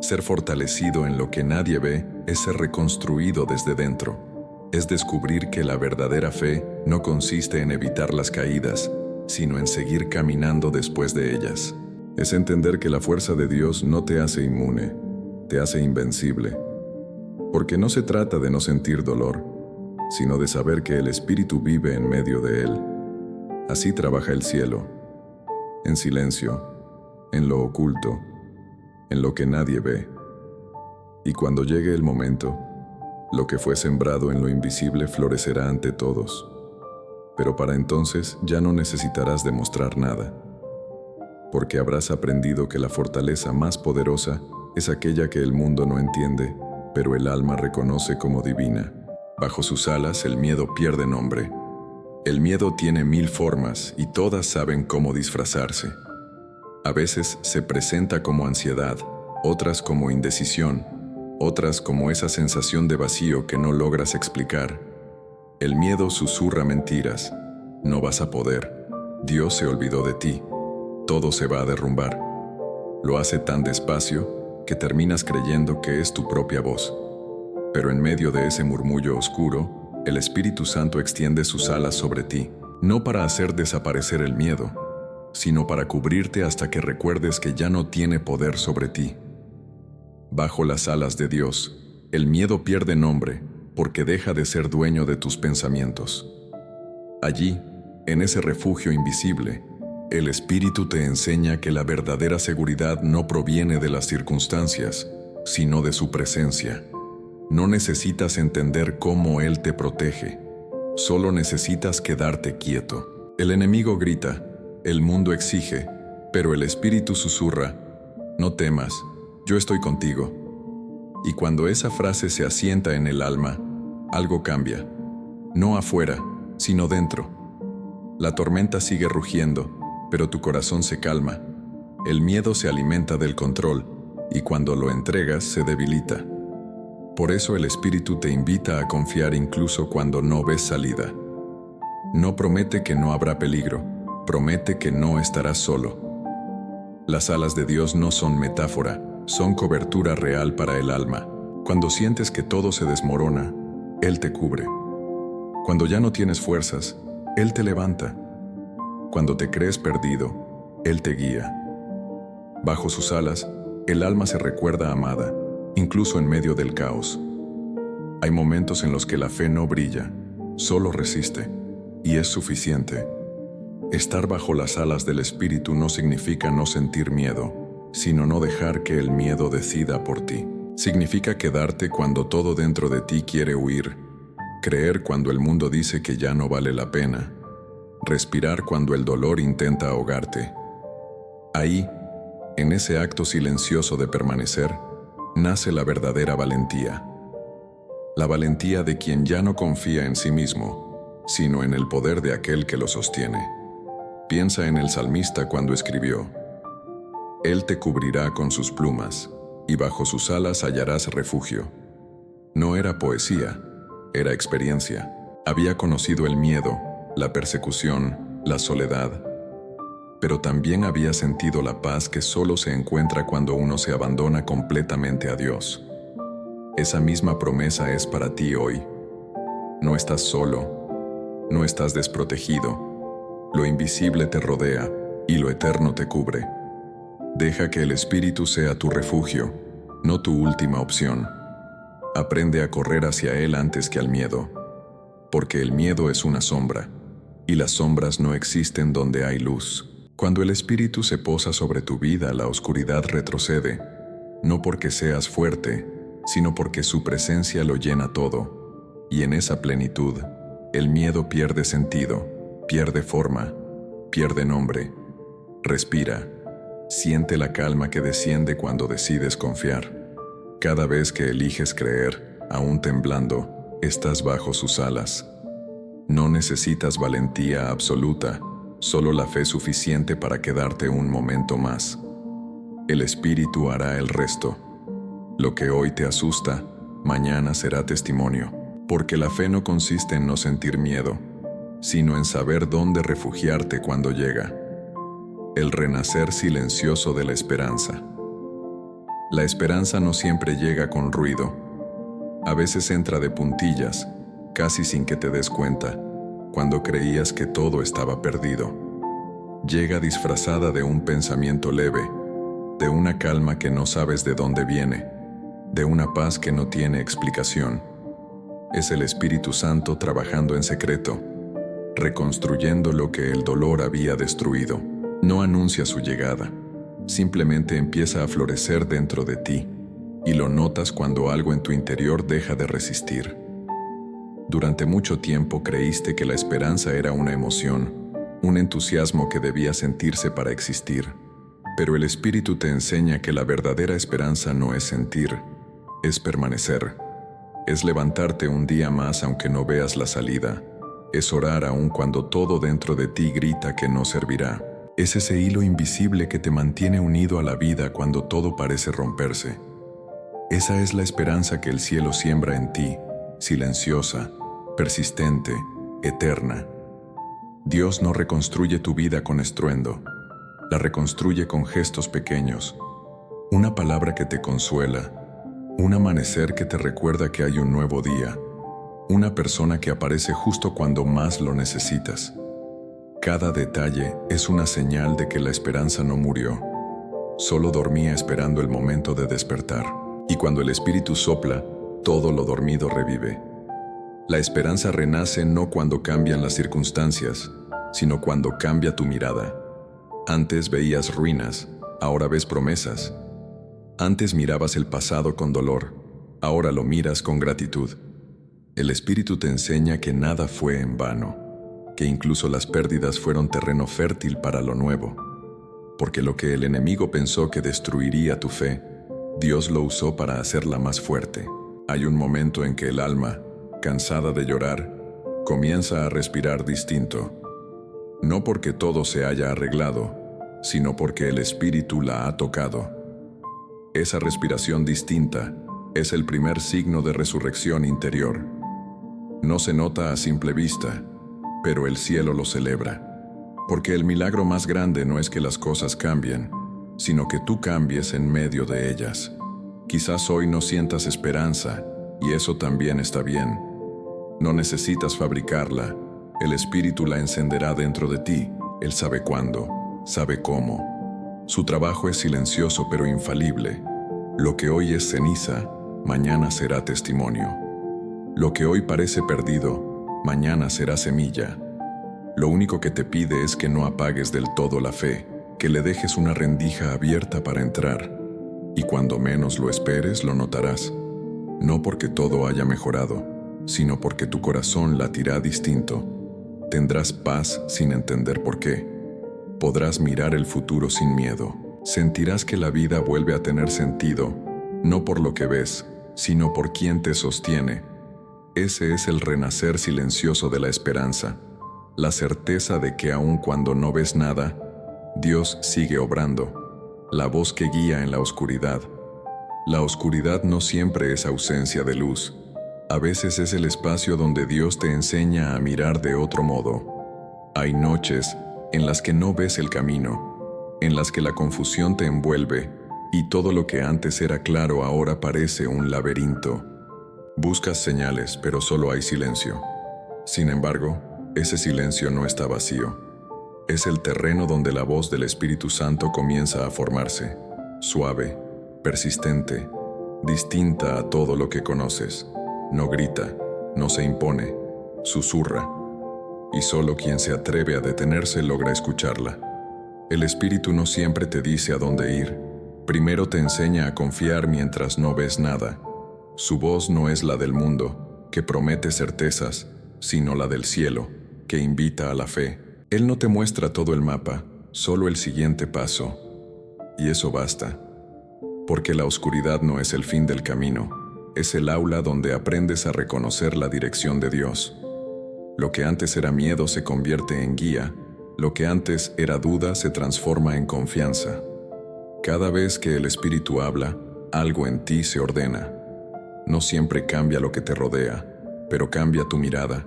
Speaker 1: Ser fortalecido en lo que nadie ve es ser reconstruido desde dentro. Es descubrir que la verdadera fe no consiste en evitar las caídas, sino en seguir caminando después de ellas. Es entender que la fuerza de Dios no te hace inmune, te hace invencible. Porque no se trata de no sentir dolor, sino de saber que el Espíritu vive en medio de él. Así trabaja el cielo, en silencio, en lo oculto, en lo que nadie ve. Y cuando llegue el momento, lo que fue sembrado en lo invisible florecerá ante todos. Pero para entonces ya no necesitarás demostrar nada, porque habrás aprendido que la fortaleza más poderosa es aquella que el mundo no entiende, pero el alma reconoce como divina. Bajo sus alas el miedo pierde nombre. El miedo tiene 1000 formas y todas saben cómo disfrazarse. A veces se presenta como ansiedad, otras como indecisión, otras como esa sensación de vacío que no logras explicar. El miedo susurra mentiras. No vas a poder. Dios se olvidó de ti. Todo se va a derrumbar. Lo hace tan despacio que terminas creyendo que es tu propia voz. Pero en medio de ese murmullo oscuro, el Espíritu Santo extiende sus alas sobre ti, no para hacer desaparecer el miedo, sino para cubrirte hasta que recuerdes que ya no tiene poder sobre ti. Bajo las alas de Dios, el miedo pierde nombre porque deja de ser dueño de tus pensamientos. Allí, en ese refugio invisible, el Espíritu te enseña que la verdadera seguridad no proviene de las circunstancias, sino de su presencia. No necesitas entender cómo Él te protege, solo necesitas quedarte quieto. El enemigo grita, el mundo exige, pero el Espíritu susurra, no temas, yo estoy contigo. Y cuando esa frase se asienta en el alma, algo cambia, no afuera, sino dentro. La tormenta sigue rugiendo, pero tu corazón se calma. El miedo se alimenta del control, y cuando lo entregas se debilita. Por eso el Espíritu te invita a confiar incluso cuando no ves salida. No promete que no habrá peligro, promete que no estarás solo. Las alas de Dios no son metáfora, son cobertura real para el alma. Cuando sientes que todo se desmorona, Él te cubre. Cuando ya no tienes fuerzas, Él te levanta. Cuando te crees perdido, Él te guía. Bajo sus alas, el alma se recuerda amada, incluso en medio del caos. Hay momentos en los que la fe no brilla, solo resiste, y es suficiente. Estar bajo las alas del Espíritu no significa no sentir miedo, sino no dejar que el miedo decida por ti. Significa quedarte cuando todo dentro de ti quiere huir, creer cuando el mundo dice que ya no vale la pena, respirar cuando el dolor intenta ahogarte. Ahí, en ese acto silencioso de permanecer, nace la verdadera valentía. La valentía de quien ya no confía en sí mismo, sino en el poder de aquel que lo sostiene. Piensa en el salmista cuando escribió: Él te cubrirá con sus plumas, y bajo sus alas hallarás refugio. No era poesía, era experiencia. Había conocido el miedo, la persecución, la soledad, pero también había sentido la paz que solo se encuentra cuando uno se abandona completamente a Dios. Esa misma promesa es para ti hoy. No estás solo, no estás desprotegido. Lo invisible te rodea y lo eterno te cubre. Deja que el Espíritu sea tu refugio, no tu última opción. Aprende a correr hacia Él antes que al miedo, porque el miedo es una sombra, y las sombras no existen donde hay luz. Cuando el Espíritu se posa sobre tu vida, la oscuridad retrocede, no porque seas fuerte, sino porque su presencia lo llena todo, y en esa plenitud, el miedo pierde sentido, pierde forma, pierde nombre. Respira, siente la calma que desciende cuando decides confiar. Cada vez que eliges creer, aún temblando, estás bajo sus alas. No necesitas valentía absoluta, solo la fe suficiente para quedarte un momento más. El Espíritu hará el resto. Lo que hoy te asusta, mañana será testimonio, porque la fe no consiste en no sentir miedo, sino en saber dónde refugiarte cuando llega. El renacer silencioso de la esperanza. La esperanza no siempre llega con ruido. A veces entra de puntillas, casi sin que te des cuenta, cuando creías que todo estaba perdido. Llega disfrazada de un pensamiento leve, de una calma que no sabes de dónde viene, de una paz que no tiene explicación. Es el Espíritu Santo trabajando en secreto, reconstruyendo lo que el dolor había destruido. No anuncia su llegada, simplemente empieza a florecer dentro de ti, y lo notas cuando algo en tu interior deja de resistir. Durante mucho tiempo creíste que la esperanza era una emoción, un entusiasmo que debía sentirse para existir, pero el Espíritu te enseña que la verdadera esperanza no es sentir, es permanecer, es levantarte un día más aunque no veas la salida, es orar aun cuando todo dentro de ti grita que no servirá. Es ese hilo invisible que te mantiene unido a la vida cuando todo parece romperse. Esa es la esperanza que el cielo siembra en ti, silenciosa, persistente, eterna. Dios no reconstruye tu vida con estruendo, la reconstruye con gestos pequeños, Una palabra que te consuela, un amanecer que te recuerda que hay un nuevo día, una persona que aparece justo cuando más lo necesitas. Cada detalle es una señal de que la esperanza no murió, solo dormía esperando el momento de despertar. Y cuando el espíritu sopla, todo lo dormido revive. La esperanza renace no cuando cambian las circunstancias, sino cuando cambia tu mirada. Antes veías ruinas, ahora ves promesas. Antes mirabas el pasado con dolor, ahora lo miras con gratitud. El espíritu te enseña que nada fue en vano, que incluso las pérdidas fueron terreno fértil para lo nuevo. Porque lo que el enemigo pensó que destruiría tu fe, Dios lo usó para hacerla más fuerte. Hay un momento en que el alma, cansada de llorar, comienza a respirar distinto. No porque todo se haya arreglado, sino porque el espíritu la ha tocado. Esa respiración distinta es el primer signo de resurrección interior. No se nota a simple vista, pero el cielo lo celebra. Porque el milagro más grande no es que las cosas cambien, sino que tú cambies en medio de ellas. Quizás hoy no sientas esperanza, y eso también está bien. No necesitas fabricarla, el Espíritu la encenderá dentro de ti. Él sabe cuándo, sabe cómo. Su trabajo es silencioso pero infalible. Lo que hoy es ceniza, mañana será testimonio. Lo que hoy parece perdido, mañana será semilla. Lo único que te pide es que no apagues del todo la fe, que le dejes una rendija abierta para entrar. Y cuando menos lo esperes, lo notarás. No porque todo haya mejorado, sino porque tu corazón latirá distinto. Tendrás paz sin entender por qué. Podrás mirar el futuro sin miedo. Sentirás que la vida vuelve a tener sentido, no por lo que ves, sino por quien te sostiene. Ese es el renacer silencioso de la esperanza. La certeza de que aun cuando no ves nada, Dios sigue obrando. La voz que guía en la oscuridad. La oscuridad no siempre es ausencia de luz. A veces es el espacio donde Dios te enseña a mirar de otro modo. Hay noches en las que no ves el camino, en las que la confusión te envuelve y todo lo que antes era claro ahora parece un laberinto. Buscas señales, pero solo hay silencio. Sin embargo, ese silencio no está vacío. Es el terreno donde la voz del Espíritu Santo comienza a formarse, suave, persistente, distinta a todo lo que conoces. No grita, no se impone, susurra. Y solo quien se atreve a detenerse logra escucharla. El Espíritu no siempre te dice a dónde ir. Primero te enseña a confiar mientras no ves nada. Su voz no es la del mundo, que promete certezas, sino la del cielo, que invita a la fe. Él no te muestra todo el mapa, solo el siguiente paso. Y eso basta. Porque la oscuridad no es el fin del camino, es el aula donde aprendes a reconocer la dirección de Dios. Lo que antes era miedo se convierte en guía, lo que antes era duda se transforma en confianza. Cada vez que el Espíritu habla, algo en ti se ordena. No siempre cambia lo que te rodea, pero cambia tu mirada.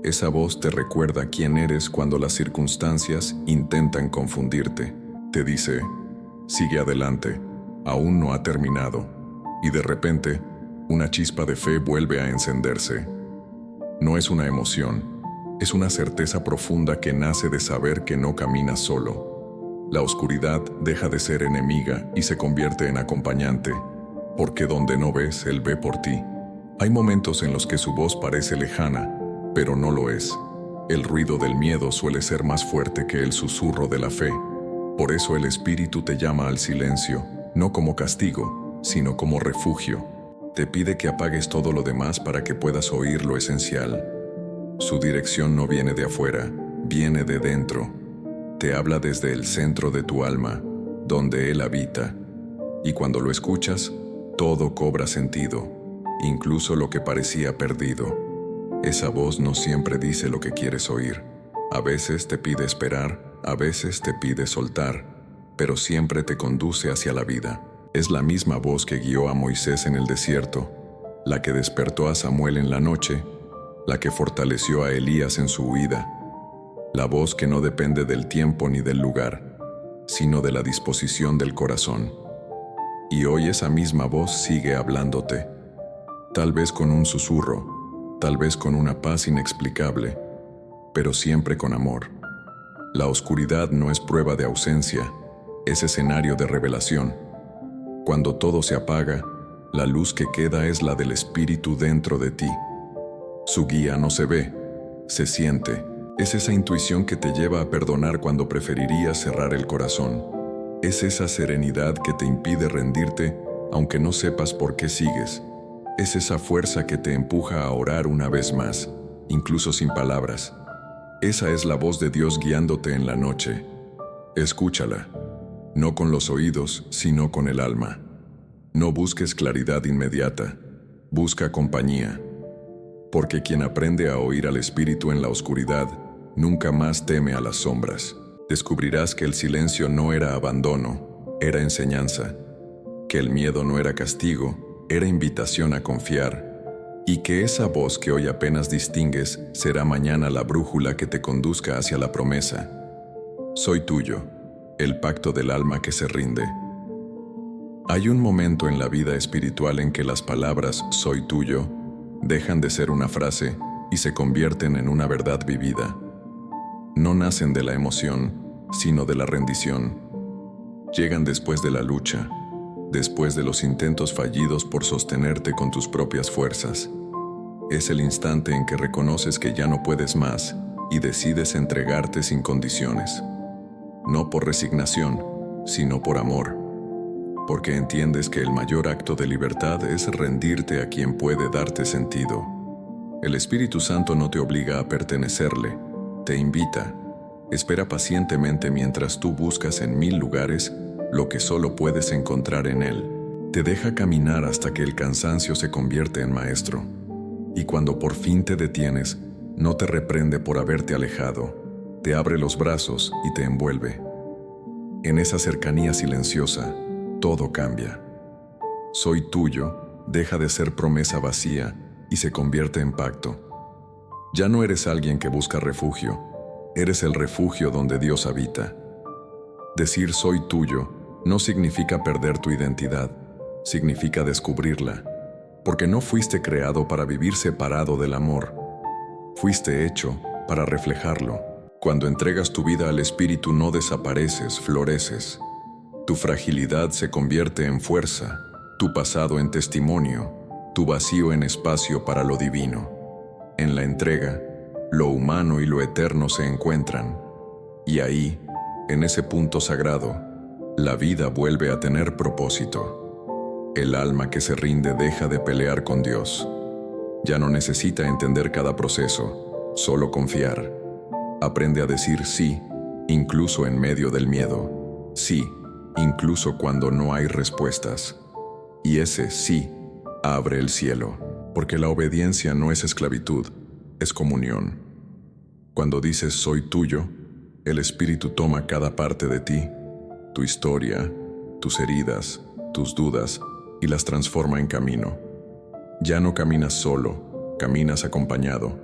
Speaker 1: Esa voz te recuerda quién eres cuando las circunstancias intentan confundirte. Te dice, sigue adelante, aún no ha terminado. Y de repente, una chispa de fe vuelve a encenderse. No es una emoción, es una certeza profunda que nace de saber que no caminas solo. La oscuridad deja de ser enemiga y se convierte en acompañante, porque donde no ves, Él ve por ti. Hay momentos en los que su voz parece lejana, pero no lo es. El ruido del miedo suele ser más fuerte que el susurro de la fe. Por eso el Espíritu te llama al silencio, no como castigo, sino como refugio. Te pide que apagues todo lo demás para que puedas oír lo esencial. Su dirección no viene de afuera, viene de dentro. Te habla desde el centro de tu alma, donde Él habita. Y cuando lo escuchas, todo cobra sentido, incluso lo que parecía perdido. Esa voz no siempre dice lo que quieres oír. A veces te pide esperar, a veces te pide soltar, pero siempre te conduce hacia la vida. Es la misma voz que guió a Moisés en el desierto, la que despertó a Samuel en la noche, la que fortaleció a Elías en su huida. La voz que no depende del tiempo ni del lugar, sino de la disposición del corazón. Y hoy esa misma voz sigue hablándote, tal vez con un susurro, tal vez con una paz inexplicable, pero siempre con amor. La oscuridad no es prueba de ausencia, es escenario de revelación. Cuando todo se apaga, la luz que queda es la del Espíritu dentro de ti. Su guía no se ve, se siente. Es esa intuición que te lleva a perdonar cuando preferirías cerrar el corazón. Es esa serenidad que te impide rendirte aunque no sepas por qué sigues. Es esa fuerza que te empuja a orar una vez más, incluso sin palabras. Esa es la voz de Dios guiándote en la noche. Escúchala, no con los oídos, sino con el alma. No busques claridad inmediata, busca compañía. Porque quien aprende a oír al Espíritu en la oscuridad, nunca más teme a las sombras. Descubrirás que el silencio no era abandono, era enseñanza. Que el miedo no era castigo, era invitación a confiar. Y que esa voz que hoy apenas distingues será mañana la brújula que te conduzca hacia la promesa. Soy tuyo, el pacto del alma que se rinde. Hay un momento en la vida espiritual en que las palabras «soy tuyo» dejan de ser una frase y se convierten en una verdad vivida. No nacen de la emoción, sino de la rendición. Llegan después de la lucha, después de los intentos fallidos por sostenerte con tus propias fuerzas. Es el instante en que reconoces que ya no puedes más y decides entregarte sin condiciones. No por resignación, sino por amor. Porque entiendes que el mayor acto de libertad es rendirte a quien puede darte sentido. El Espíritu Santo no te obliga a pertenecerle, te invita. Espera pacientemente mientras tú buscas en 1000 lugares lo que solo puedes encontrar en Él. Te deja caminar hasta que el cansancio se convierte en maestro. Y cuando por fin te detienes, no te reprende por haberte alejado, te abre los brazos y te envuelve. En esa cercanía silenciosa, todo cambia. Soy tuyo deja de ser promesa vacía y se convierte en pacto. Ya no eres alguien que busca refugio, eres el refugio donde Dios habita. Decir soy tuyo no significa perder tu identidad, significa descubrirla, porque no fuiste creado para vivir separado del amor. Fuiste hecho para reflejarlo. Cuando entregas tu vida al Espíritu no desapareces, floreces. Tu fragilidad se convierte en fuerza, tu pasado en testimonio, tu vacío en espacio para lo divino. En la entrega, lo humano y lo eterno se encuentran. Y ahí, en ese punto sagrado, la vida vuelve a tener propósito. El alma que se rinde deja de pelear con Dios. Ya no necesita entender cada proceso, solo confiar. Aprende a decir sí, incluso en medio del miedo. Sí, incluso cuando no hay respuestas. Y ese sí abre el cielo, porque la obediencia no es esclavitud, es comunión. Cuando dices soy tuyo, el Espíritu toma cada parte de ti, tu historia, tus heridas, tus dudas, y las transforma en camino. Ya no caminas solo, caminas acompañado.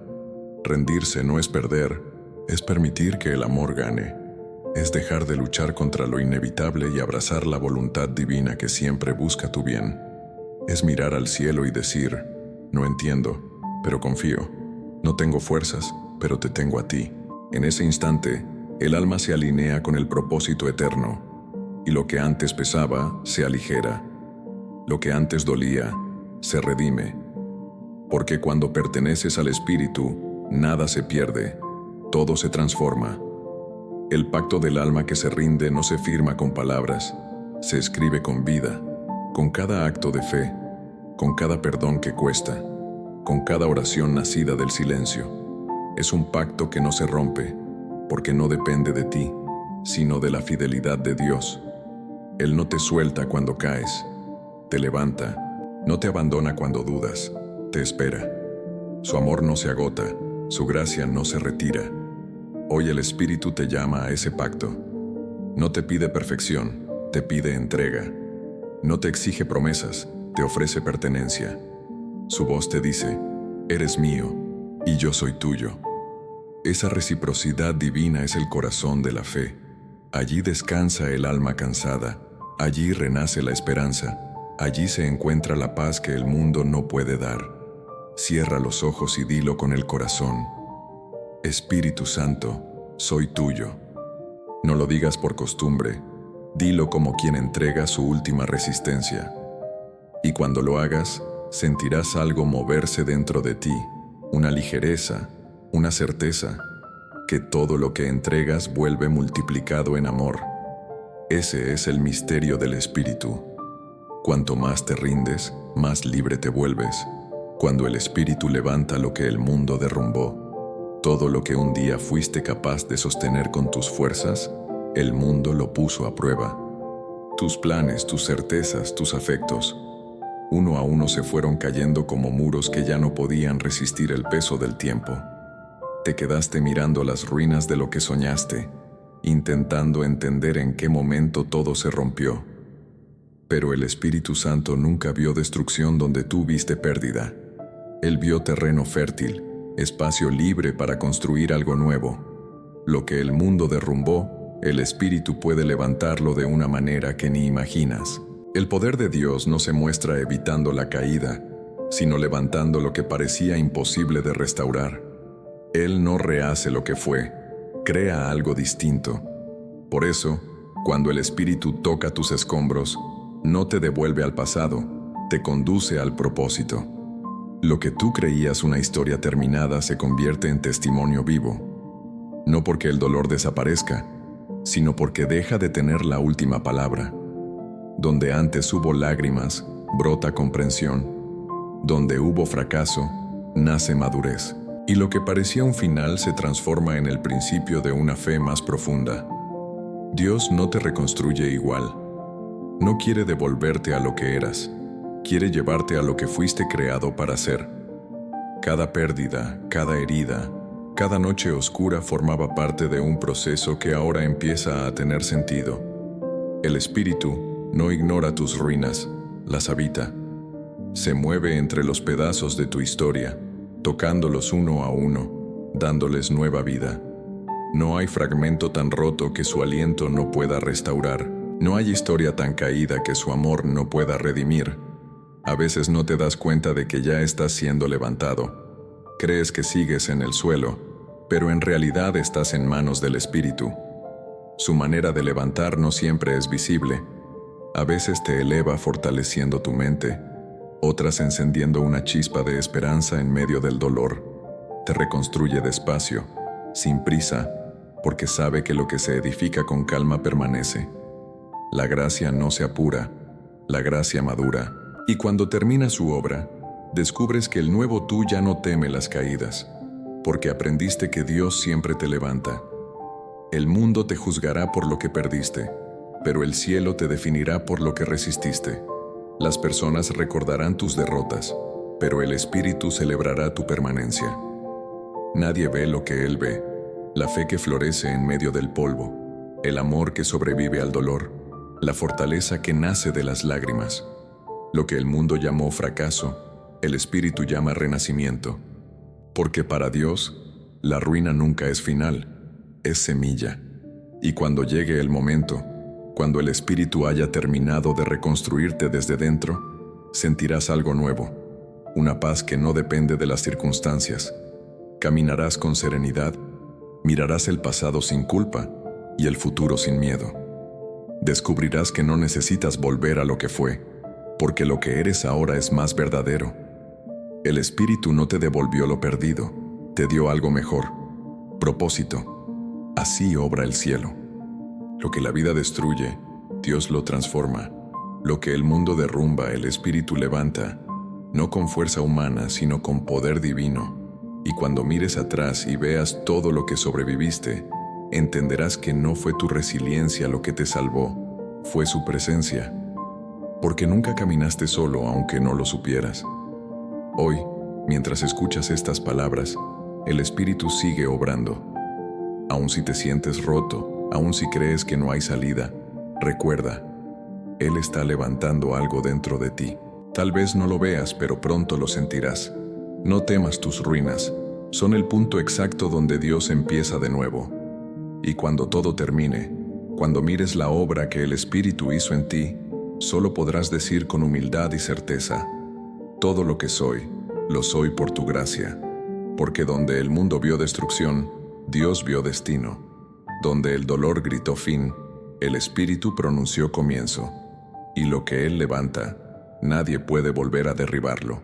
Speaker 1: Rendirse no es perder, es permitir que el amor gane. Es dejar de luchar contra lo inevitable y abrazar la voluntad divina que siempre busca tu bien. Es mirar al cielo y decir, no entiendo, pero confío. No tengo fuerzas, pero te tengo a ti. En ese instante, el alma se alinea con el propósito eterno, y lo que antes pesaba se aligera. Lo que antes dolía se redime. Porque cuando perteneces al Espíritu, nada se pierde, todo se transforma. El pacto del alma que se rinde no se firma con palabras, se escribe con vida, con cada acto de fe, con cada perdón que cuesta, con cada oración nacida del silencio. Es un pacto que no se rompe, porque no depende de ti, sino de la fidelidad de Dios. Él no te suelta cuando caes, te levanta, no te abandona cuando dudas, te espera. Su amor no se agota, su gracia no se retira. Hoy el Espíritu te llama a ese pacto. No te pide perfección, te pide entrega. No te exige promesas, te ofrece pertenencia. Su voz te dice, eres mío y yo soy tuyo. Esa reciprocidad divina es el corazón de la fe. Allí descansa el alma cansada Allí renace la esperanza, allí se encuentra la paz que el mundo no puede dar. Cierra los ojos y dilo con el corazón: Espíritu Santo, soy tuyo. No lo digas por costumbre, dilo como quien entrega su última resistencia. Y cuando lo hagas, sentirás algo moverse dentro de ti, una ligereza, una certeza, que todo lo que entregas vuelve multiplicado en amor. Ese es el misterio del Espíritu. Cuanto más te rindes, más libre te vuelves. Cuando el Espíritu levanta lo que el mundo derrumbó, todo lo que un día fuiste capaz de sostener con tus fuerzas, el mundo lo puso a prueba. Tus planes, tus certezas, tus afectos, uno a uno se fueron cayendo como muros que ya no podían resistir el peso del tiempo. Te quedaste mirando las ruinas de lo que soñaste, intentando entender en qué momento todo se rompió. Pero el Espíritu Santo nunca vio destrucción donde tú viste pérdida. Él vio terreno fértil, espacio libre para construir algo nuevo. Lo que el mundo derrumbó, el Espíritu puede levantarlo de una manera que ni imaginas. El poder de Dios no se muestra evitando la caída, sino levantando lo que parecía imposible de restaurar. Él no rehace lo que fue, crea algo distinto. Por eso, cuando el Espíritu toca tus escombros, no te devuelve al pasado, te conduce al propósito. Lo que tú creías una historia terminada se convierte en testimonio vivo. No porque el dolor desaparezca, sino porque deja de tener la última palabra. Donde antes hubo lágrimas, brota comprensión. Donde hubo fracaso, nace madurez. Y lo que parecía un final se transforma en el principio de una fe más profunda. Dios no te reconstruye igual. No quiere devolverte a lo que eras. Quiere llevarte a lo que fuiste creado para ser. Cada pérdida, cada herida, cada noche oscura formaba parte de un proceso que ahora empieza a tener sentido. El Espíritu no ignora tus ruinas, las habita. Se mueve entre los pedazos de tu historia, tocándolos uno a uno, dándoles nueva vida. No hay fragmento tan roto que su aliento no pueda restaurar. No hay historia tan caída que su amor no pueda redimir. A veces no te das cuenta de que ya estás siendo levantado. Crees que sigues en el suelo, pero en realidad estás en manos del Espíritu. Su manera de levantar no siempre es visible. A veces te eleva fortaleciendo tu mente, otras encendiendo una chispa de esperanza en medio del dolor. Te reconstruye despacio, sin prisa, porque sabe que lo que se edifica con calma permanece. La gracia no se apura, la gracia madura. Y cuando termina su obra, descubres que el nuevo tú ya no teme las caídas, porque aprendiste que Dios siempre te levanta. El mundo te juzgará por lo que perdiste, pero el cielo te definirá por lo que resististe. Las personas recordarán tus derrotas, pero el Espíritu celebrará tu permanencia. Nadie ve lo que Él ve, la fe que florece en medio del polvo, el amor que sobrevive al dolor, la fortaleza que nace de las lágrimas. Lo que el mundo llamó fracaso, el Espíritu llama renacimiento. Porque para Dios, la ruina nunca es final, es semilla. Y cuando llegue el momento, cuando el Espíritu haya terminado de reconstruirte desde dentro, sentirás algo nuevo, una paz que no depende de las circunstancias. Caminarás con serenidad, mirarás el pasado sin culpa y el futuro sin miedo. Descubrirás que no necesitas volver a lo que fue, porque lo que eres ahora es más verdadero. El Espíritu no te devolvió lo perdido, te dio algo mejor, propósito. Así obra el cielo. Lo que la vida destruye, Dios lo transforma. Lo que el mundo derrumba, el Espíritu levanta, no con fuerza humana, sino con poder divino. Y cuando mires atrás y veas todo lo que sobreviviste, entenderás que no fue tu resiliencia lo que te salvó, fue su presencia. Porque nunca caminaste solo, aunque no lo supieras. Hoy, mientras escuchas estas palabras, el Espíritu sigue obrando. Aun si te sientes roto, aun si crees que no hay salida, recuerda, Él está levantando algo dentro de ti. Tal vez no lo veas, pero pronto lo sentirás. No temas tus ruinas, son el punto exacto donde Dios empieza de nuevo. Y cuando todo termine, Cuando mires la obra que el Espíritu hizo en ti, solo podrás decir con humildad y certeza: todo lo que soy, lo soy por tu gracia. Porque donde el mundo vio destrucción, Dios vio destino. Donde el dolor gritó fin, el Espíritu pronunció comienzo. Y lo que Él levanta, nadie puede volver a derribarlo.